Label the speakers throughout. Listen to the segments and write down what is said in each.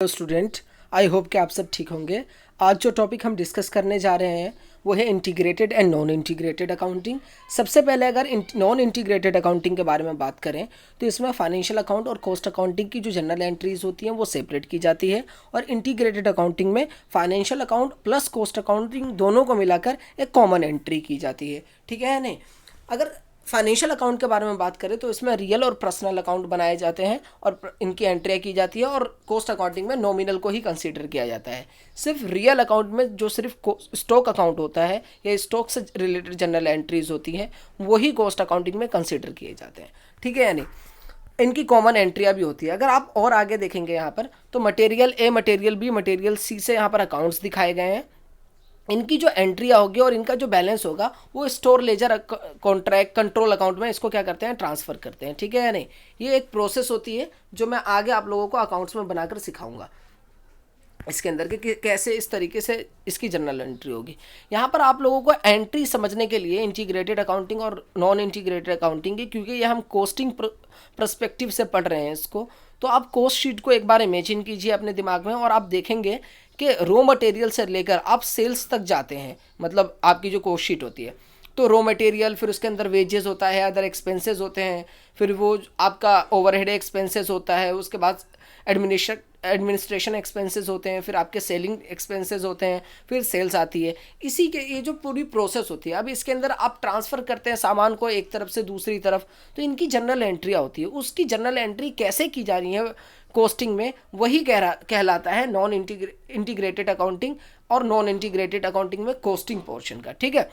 Speaker 1: Hello student, I hope कि आप सब ठीक होंगे। आज जो टॉपिक हम डिस्कस करने जा रहे हैं वो है integrated and non integrated accounting. सबसे पहले अगर नॉन इंटीग्रेटेड अकाउंटिंग के बारे में बात करें तो इसमें फाइनेंशियल अकाउंट और कॉस्ट अकाउंटिंग की जो जनरल एंट्रीज होती हैं वो सेपरेट की जाती है, और इंटीग्रेटेड अकाउंटिंग में financial account plus cost accounting दोनों को मिलाकर एक कॉमन एंट्री की जाती है। ठीक है नहीं? अगर फाइनेंशियल अकाउंट के बारे में बात करें तो इसमें रियल और पर्सनल अकाउंट बनाए जाते हैं और इनकी एंट्रियाँ की जाती है, और कॉस्ट अकाउंटिंग में नॉमिनल को ही कंसीडर किया जाता है। सिर्फ रियल अकाउंट में जो सिर्फ स्टॉक अकाउंट होता है या स्टॉक से रिलेटेड जनरल एंट्रीज होती हैं वही कॉस्ट अकाउंटिंग में कंसीडर किए जाते हैं। ठीक है यानी इनकी कॉमन एंट्रियाँ भी होती है। अगर आप और आगे देखेंगे यहाँ पर तो material A, material B, material C से यहाँ पर अकाउंट्स दिखाए गए हैं। इनकी जो एंट्रियाँ होगी और इनका जो बैलेंस होगा वो store laser contract control account में इसको क्या करते हैं, ट्रांसफ़र करते हैं। ठीक है या नहीं? ये एक प्रोसेस होती है जो मैं आगे आप लोगों को अकाउंट्स में बनाकर सिखाऊंगा इसके अंदर कि कैसे इस तरीके से इसकी जनरल एंट्री होगी। यहाँ पर आप लोगों को एंट्री समझने के लिए इंटीग्रेटेड अकाउंटिंग और नॉन इंटीग्रेटेड अकाउंटिंग की, क्योंकि ये हम कोस्टिंग पर्सपेक्टिव से पढ़ रहे हैं इसको, तो आप कोस्ट शीट को एक बार इमेजिन कीजिए अपने दिमाग में और आप देखेंगे कि रॉ मटेरियल से लेकर आप सेल्स तक जाते हैं। मतलब आपकी जो कोस्ट शीट होती है तो रॉ मटेरियल, फिर उसके अंदर वेजेस होता है, अदर एक्सपेंसेस होते हैं, फिर वो आपका ओवरहेड एक्सपेंसेस होता है, उसके बाद एडमिनिस्ट्रेशन एक्सपेंसेस होते हैं, फिर आपके सेलिंग एक्सपेंसेस होते हैं, फिर सेल्स आती है। इसी के ये जो पूरी प्रोसेस होती है, अब इसके अंदर आप ट्रांसफ़र करते हैं सामान को एक तरफ से दूसरी तरफ, तो इनकी जनरल एंट्रियाँ होती है। उसकी जनरल एंट्री कैसे की जा रही है कोस्टिंग में, वही कहलाता है नॉन इंटीग्रेटेड अकाउंटिंग और नॉन इंटीग्रेटेड अकाउंटिंग में कोस्टिंग पोर्शन का। ठीक है,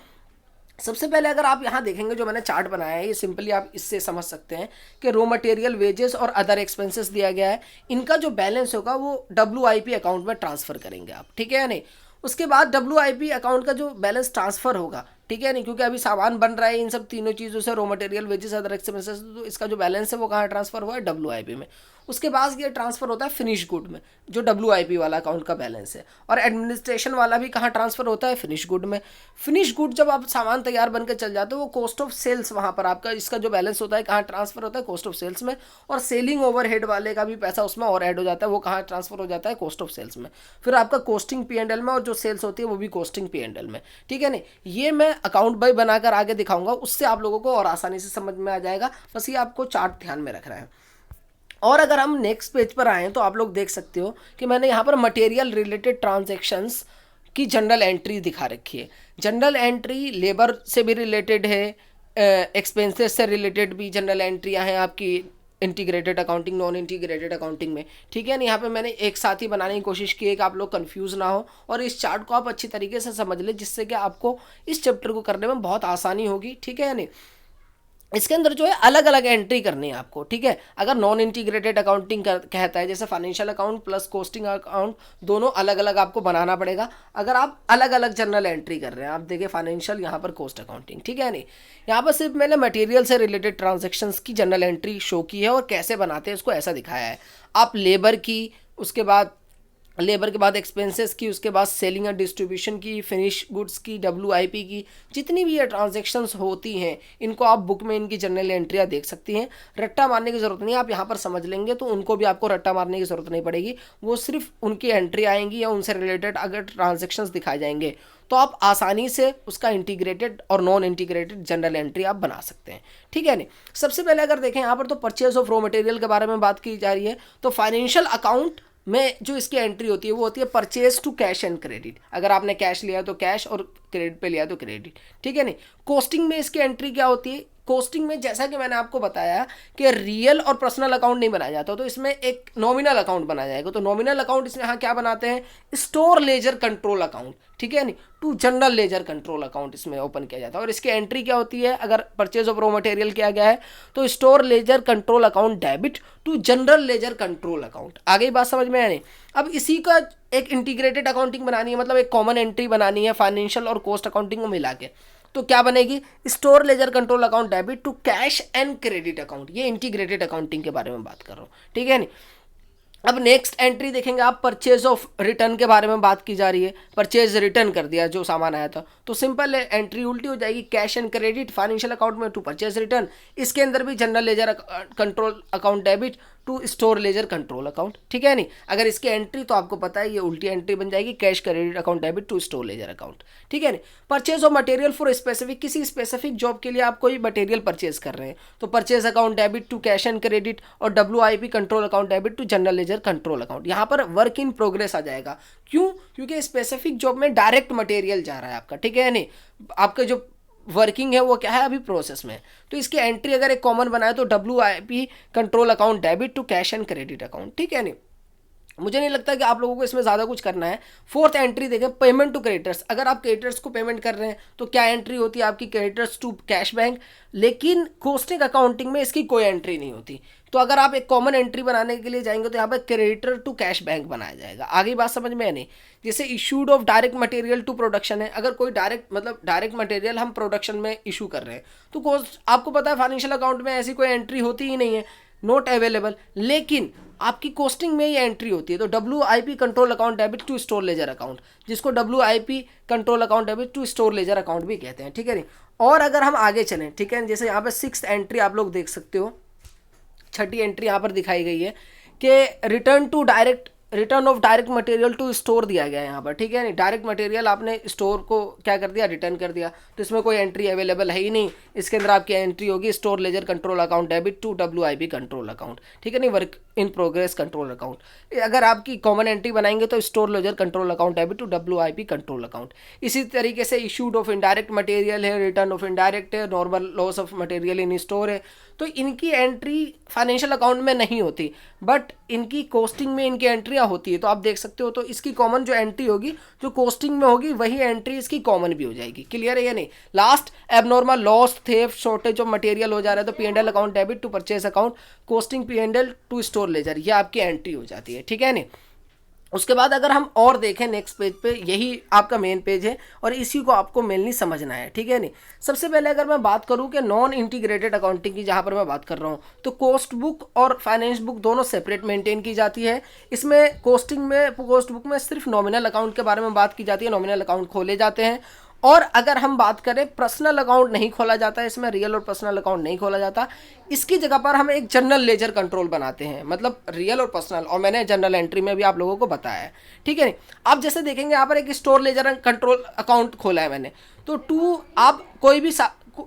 Speaker 1: सबसे पहले अगर आप यहाँ देखेंगे जो मैंने चार्ट बनाया है, ये सिंपली आप इससे समझ सकते हैं कि रॉ मटेरियल, वेजेस और अदर एक्सपेंसेस दिया गया है। इनका जो बैलेंस होगा वो WIP अकाउंट में ट्रांसफ़र करेंगे आप। ठीक है या नहीं? उसके बाद WIP अकाउंट का जो बैलेंस ट्रांसफ़र होगा, ठीक है नहीं, क्योंकि अभी सामान बन रहा है इन सब तीनों चीज़ों से, raw material, wages, other expenses, तो इसका जो बैलेंस है वो कहाँ ट्रांसफ़र हुआ है, WIP में। उसके बाद ये ट्रांसफ़र होता है फिनिश गुड में, जो WIP वाला अकाउंट का बैलेंस है। और एडमिनिस्ट्रेशन वाला भी कहाँ ट्रांसफ़र होता है, फिनिश गुड में। फिनिश गुड जब आप सामान तैयार बनकर चल जाते हो वो कॉस्ट ऑफ सेल्स, वहाँ पर आपका इसका जो बैलेंस होता है कहाँ ट्रांसफ़र होता है, कॉस्ट ऑफ सेल्स में। और सेलिंग ओवरहेड वाले का भी पैसा उसमें और ऐड हो जाता है, वो कहाँ ट्रांसफ़र हो जाता है, कॉस्ट ऑफ सेल्स में। फिर आपका कॉस्टिंग P&L में, और जो सेल्स होती है वो भी कॉस्टिंग P&L में। ठीक है नहीं? ये मैं अकाउंट बाई बनाकर आगे दिखाऊंगा, उससे आप लोगों को और आसानी से समझ में आ जाएगा। बस ये आपको चार्ट ध्यान में रखना है। और अगर हम नेक्स्ट पेज पर आएँ तो आप लोग देख सकते हो कि मैंने यहाँ पर मटेरियल रिलेटेड ट्रांजैक्शंस की जनरल एंट्री दिखा रखी है। जनरल एंट्री लेबर से भी रिलेटेड है, एक्सपेंसेस से रिलेटेड भी जनरल एंट्रियाँ हैं आपकी integrated accounting, non integrated accounting में। ठीक है ना? यहाँ पे मैंने एक साथ ही बनाने की कोशिश की है कि आप लोग कंफ्यूज ना हो और इस चार्ट को आप अच्छी तरीके से समझ ले, जिससे कि आपको इस चैप्टर को करने में बहुत आसानी होगी। ठीक है या नहीं? इसके अंदर जो है अलग अलग एंट्री करनी है आपको। ठीक है, अगर नॉन इंटीग्रेटेड अकाउंटिंग कहता है, जैसे financial account plus costing account दोनों अलग अलग आपको बनाना पड़ेगा अगर आप अलग अलग जनरल एंट्री कर रहे हैं। आप देखिए फाइनेंशियल, यहाँ पर कॉस्ट अकाउंटिंग। ठीक है नहीं? यहाँ पर सिर्फ मैंने मटेरियल से रिलेटेड ट्रांजेक्शन्स की जनरल एंट्री शो की है, और कैसे बनाते हैं इसको ऐसा दिखाया है। आप लेबर की, उसके बाद लेबर के बाद एक्सपेंसेस की, उसके बाद सेलिंग एंड डिस्ट्रीब्यूशन की, फिनिश गुड्स की, WIP की, जितनी भी ये ट्रांजैक्शंस होती हैं इनको आप बुक में इनकी जनरल एंट्रियाँ देख सकती हैं। रट्टा मारने की ज़रूरत नहीं है, आप यहाँ पर समझ लेंगे तो उनको भी आपको रट्टा मारने की ज़रूरत नहीं पड़ेगी। वो सिर्फ उनकी एंट्री आएंगी या उनसे रिलेटेड अगर ट्रांजेक्शन्स दिखाए जाएंगे तो आप आसानी से उसका इंटीग्रेटेड और नॉन इंटीग्रेटेड जनरल एंट्री आप बना सकते हैं। ठीक है नहीं? सबसे पहले अगर देखें यहाँ पर तो परचेज ऑफ रॉ मटेरियल के बारे में बात की जा रही है, तो फाइनेंशियल अकाउंट में जो इसकी एंट्री होती है वो होती है purchase to cash and credit. अगर आपने कैश लिया तो कैश और क्रेडिट पे लिया तो क्रेडिट। ठीक है नहीं? कोस्टिंग में इसकी एंट्री क्या होती है? कोस्टिंग में जैसा कि मैंने आपको बताया कि रियल और पर्सनल अकाउंट नहीं बनाया जाता, तो इसमें एक नॉमिनल अकाउंट बना जाएगा। तो नॉमिनल अकाउंट इसमें यहाँ क्या बनाते हैं, स्टोर लेजर कंट्रोल अकाउंट। ठीक है नहीं? To general ledger control account इसमें ओपन किया जाता है। और इसकी एंट्री क्या होती है, अगर परचेज ऑफ रॉ मटेरियल किया गया है तो store ledger control account debit to general ledger control account. आगे बात समझ में आनी? अब इसी का एक इंटीग्रेटेड अकाउंटिंग बनानी है, मतलब एक कॉमन एंट्री बनानी है फाइनेंशियल और कॉस्ट अकाउंटिंग को मिला के, तो क्या बनेगी, store ledger control account debit to cash and credit account. ये इंटीग्रेटेड अकाउंटिंग के बारे में बात कर रहा हूँ। ठीक है नहीं? अब नेक्स्ट एंट्री देखेंगे आप, परचेज ऑफ रिटर्न के बारे में बात की जा रही है। परचेज रिटर्न कर दिया जो सामान आया था, तो सिंपल है, एंट्री उल्टी हो जाएगी, cash and credit financial account में टू परचेज रिटर्न। इसके अंदर भी general ledger control account debit to store ledger control account, ठीक है नहीं। अगर इसकी एंट्री तो आपको पता है ये उल्टी एंट्री बन जाएगी, cash credit account debit to store ledger account, ठीक है नहीं। Purchase of material for specific, किसी स्पेसिफिक जॉब के लिए आप कोई मटेरियल परचेज कर रहे हैं तो purchase account debit to cash and credit, और WIP control account debit to general ledger control account. यहाँ पर वर्क इन प्रोग्रेस आ जाएगा, क्यों? क्योंकि स्पेसिफिक जॉब में डायरेक्ट मटेरियल जा रहा है आपका, ठीक है नहीं। आपका जो वर्किंग है वो क्या है, अभी प्रोसेस में। तो इसकी एंट्री अगर एक कॉमन बनाए तो WIP control account debit to cash and credit account, ठीक है नहीं। मुझे नहीं लगता कि आप लोगों को इसमें ज़्यादा कुछ करना है। फोर्थ एंट्री देखें, पेमेंट टू क्रेडिटर्स। अगर आप क्रेडिटर्स को पेमेंट कर रहे हैं तो क्या एंट्री होती है आपकी, क्रेडिटर्स टू कैश बैंक। लेकिन कॉस्टिंग अकाउंटिंग में इसकी कोई एंट्री नहीं होती। तो अगर आप एक कॉमन एंट्री बनाने के लिए जाएंगे तो यहाँ पर क्रेडिटर टू कैश बैंक बनाया जाएगा। आगे बात समझ में है नहीं। जैसे issued of direct material to production है, अगर कोई डायरेक्ट मटेरियल हम प्रोडक्शन में इशू कर रहे हैं तो कॉस्ट, आपको पता है फाइनेंशियल अकाउंट में ऐसी कोई एंट्री होती ही नहीं है, नॉट अवेलेबल। लेकिन आपकी कॉस्टिंग में ये एंट्री होती है तो WIP control account debit to store ledger account, जिसको WIP control account debit to store ledger account भी कहते हैं, ठीक है नहीं। और अगर हम आगे चलें, ठीक है, जैसे यहाँ पे 6th एंट्री आप लोग देख सकते हो, 6ठी एंट्री यहाँ पर दिखाई गई है कि return of direct material to store दिया गया है यहाँ पर, ठीक है नहीं। डायरेक्ट मटेरियल आपने स्टोर को क्या कर दिया, रिटर्न कर दिया, तो इसमें कोई एंट्री अवेलेबल है ही नहीं। इसके अंदर आपकी एंट्री होगी store ledger control account debit to WIP control account, ठीक है नहीं, work in progress control account. अगर आपकी कॉमन एंट्री बनाएंगे तो store ledger control account debit to WIP control account. इसी तरीके से इशूड ऑफ इनडायरेक्ट मटेरियल है, रिटर्न ऑफ इनडायरेक्ट है, normal loss of material in store है। तो इनकी एंट्री फाइनेंशियल अकाउंट में नहीं होती, बट इनकी कॉस्टिंग में इनकी एंट्रियाँ होती है। तो आप देख सकते हो, तो इसकी कॉमन जो एंट्री होगी जो कॉस्टिंग में होगी वही एंट्री इसकी कॉमन भी हो जाएगी। क्लियर है या नहीं। Last, abnormal loss, theft, shortage of material हो जा रहा है तो P&L account debit to purchase account, costing P&L to store ledger, ये आपकी एंट्री हो जाती है, ठीक है नहीं। उसके बाद अगर हम और देखें नेक्स्ट पेज पे, यही आपका मेन पेज है और इसी को आपको मेनली समझना है, ठीक है नहीं। सबसे पहले अगर मैं बात करूं कि नॉन इंटीग्रेटेड अकाउंटिंग की, जहां पर मैं बात कर रहा हूं, तो कॉस्ट बुक और फाइनेंस बुक दोनों सेपरेट मेंटेन की जाती है। इसमें कॉस्ट बुक में सिर्फ नॉमिनल अकाउंट के बारे में बात की जाती है, नॉमिनल अकाउंट खोले जाते हैं। और अगर हम बात करें, पर्सनल अकाउंट नहीं खोला जाता है इसमें, रियल और पर्सनल अकाउंट नहीं खोला जाता। इसकी जगह पर हम एक जनरल लेजर कंट्रोल बनाते हैं, मतलब रियल और पर्सनल, और मैंने जनरल एंट्री में भी आप लोगों को बताया है, ठीक है। आप जैसे देखेंगे यहाँ पर एक स्टोर लेजर कंट्रोल अकाउंट खोला है मैंने, तो आप कोई भी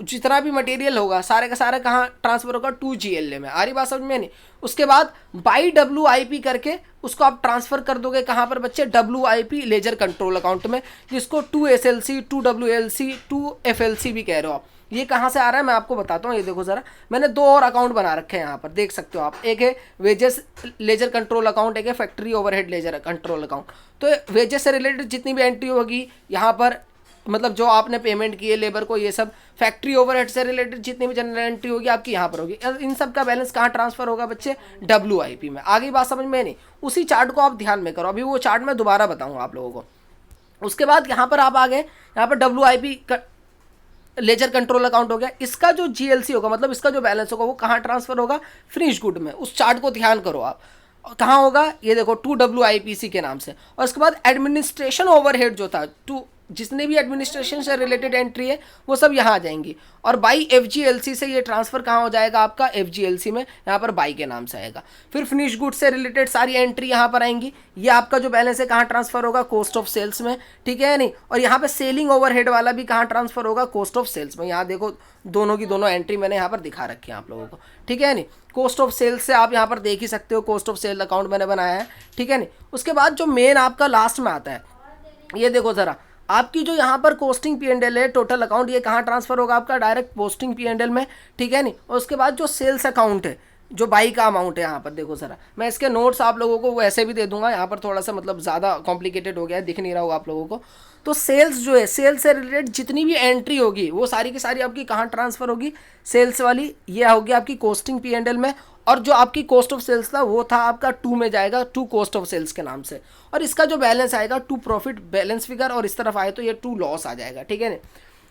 Speaker 1: जितना भी मटेरियल होगा सारे का सारा कहाँ ट्रांसफर होगा, 2GLA में। आ रही बात समझ में नहीं। उसके बाद बाई WIP करके उसको आप ट्रांसफर कर दोगे कहाँ पर बच्चे, WIP लेजर कंट्रोल अकाउंट में, जिसको 2SLC, 2WLC, 2FLC भी कह रहे हो आप। ये कहाँ से आ रहा है मैं आपको बताता हूँ। ये देखो ज़रा, मैंने 2 और अकाउंट बना रखे हैं यहाँ पर, देख सकते हो आप। एक है वेजेस लेजर कंट्रोल अकाउंट, एक है factory overhead laser control account. तो वेजेस से रिलेटेड जितनी भी एंट्री होगी यहाँ पर, मतलब जो आपने पेमेंट की है लेबर को, ये सब। फैक्ट्री ओवरहेड से रिलेटेड जितनी भी जनरल एंट्री होगी आपकी यहाँ पर होगी। इन सब का बैलेंस कहाँ ट्रांसफर होगा बच्चे, WIP में। आगे बात समझ में नहीं। उसी चार्ट को आप ध्यान में करो, अभी वो चार्ट मैं दोबारा बताऊँगा आप लोगों को। उसके बाद यहाँ पर आप आ गए, यहाँ पर WIP लेजर कंट्रोल अकाउंट हो गया। इसका जो GLC होगा, मतलब इसका जो बैलेंस होगा, वो कहाँ ट्रांसफर होगा, फिनिश गुड में। उस चार्ट को ध्यान करो आप, कहाँ होगा, ये देखो 2WIPC के नाम से। और उसके बाद एडमिनिस्ट्रेशन ओवरहेड जो था, जितने भी एडमिनिस्ट्रेशन से रिलेटेड एंट्री है वो सब यहाँ आ जाएंगी। और बाई FGLC से ये ट्रांसफर कहाँ हो जाएगा आपका, FGLC में, यहाँ पर बाई के नाम से आएगा। फिर फिनिश गुड से रिलेटेड सारी एंट्री यहाँ पर आएंगी। ये आपका जो बैलेंस है कहाँ ट्रांसफर होगा, कॉस्ट ऑफ सेल्स में, ठीक है नहीं। और यहाँ पे सेलिंग ओवरहेड वाला भी कहाँ ट्रांसफर होगा, कॉस्ट ऑफ सेल्स में। यहाँ देखो दोनों की दोनों एंट्री मैंने यहाँ पर दिखा रखी है आप लोगों को, ठीक है नहीं। कॉस्ट ऑफ सेल्स से आप यहाँ पर देख ही सकते हो, कॉस्ट ऑफ सेल अकाउंट मैंने बनाया है, ठीक है नहीं। उसके बाद जो मेन आपका लास्ट में आता है, ये देखो ज़रा, आपकी जो यहाँ पर कॉस्टिंग P&L है, टोटल अकाउंट, ये कहाँ ट्रांसफर होगा आपका, डायरेक्ट कॉस्टिंग P&L में, ठीक है नहीं। और उसके बाद जो सेल्स अकाउंट है, जो बाई का अमाउंट है, यहाँ पर देखो ज़रा, मैं इसके नोट्स आप लोगों को वैसे भी दे दूंगा। यहाँ पर थोड़ा सा मतलब ज़्यादा कॉम्प्लिकेटेड हो गया है, दिख नहीं रहा होगा आप लोगों को। तो सेल्स जो है, सेल्स से रिलेटेड जितनी भी एंट्री होगी वो सारी की सारी आपकी कहाँ ट्रांसफ़र होगी, सेल्स वाली, ये होगी आपकी कॉस्टिंग P&L में। और जो आपकी कॉस्ट ऑफ सेल्स था वो था आपका 2 में जाएगा, 2 कॉस्ट ऑफ सेल्स के नाम से। और इसका जो बैलेंस आएगा 2 प्रॉफिट बैलेंस फिगर, और इस तरफ आए तो ये 2 लॉस आ जाएगा, ठीक है ना।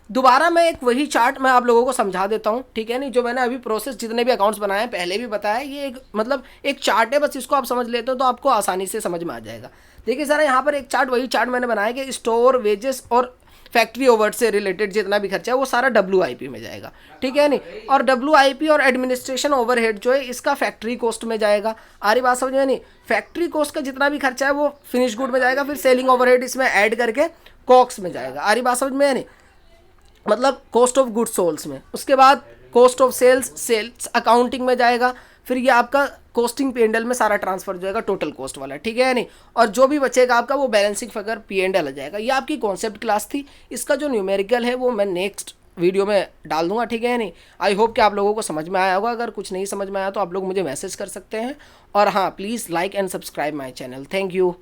Speaker 1: दोबारा मैं एक वही चार्ट मैं आप लोगों को समझा देता हूँ, ठीक है नहीं, जो मैंने अभी प्रोसेस जितने भी अकाउंट्स बनाए हैं पहले भी बताया। ये एक मतलब एक चार्ट है, बस इसको आप समझ लेते हो तो आपको आसानी से समझ में आ जाएगा। देखिए ज़रा, यहाँ पर एक चार्ट, वही चार्ट मैंने बनाया कि स्टोर, वेजेस और फैक्ट्री ओवरहेड से रिलेटेड जितना भी खर्चा है वो सारा WIP में जाएगा, ठीक है नहीं। और WIP और एडमिनिस्ट्रेशन ओवरहेड जो है इसका फैक्ट्री कॉस्ट में जाएगा। आ रही बात समझ में नहीं? फैक्ट्री कॉस्ट का जितना भी खर्चा है वो फिनिश गुड में जाएगा, फिर सेलिंग ओवरहेड इसमें ऐड करके कॉक्स में जाएगा। आ रही बात समझ में नहीं? मतलब कॉस्ट ऑफ गुड्स सोल्स में। उसके बाद कॉस्ट ऑफ सेल्स अकाउंटिंग में जाएगा, फिर ये आपका कॉस्टिंग P&L में सारा ट्रांसफर जाएगा टोटल कॉस्ट वाला, ठीक है नहीं। और जो भी बचेगा आपका वो बैलेंसिंग फिगर P&L आ जाएगा। ये आपकी कॉन्सेप्ट क्लास थी। इसका जो न्यूमेरिकल है वो मैं नेक्स्ट वीडियो में डाल दूंगा, ठीक है नहीं। आई होप कि आप लोगों को समझ में आया होगा। अगर कुछ नहीं समझ में आया तो आप लोग मुझे मैसेज कर सकते हैं। और हाँ, please like and subscribe my channel. Thank you.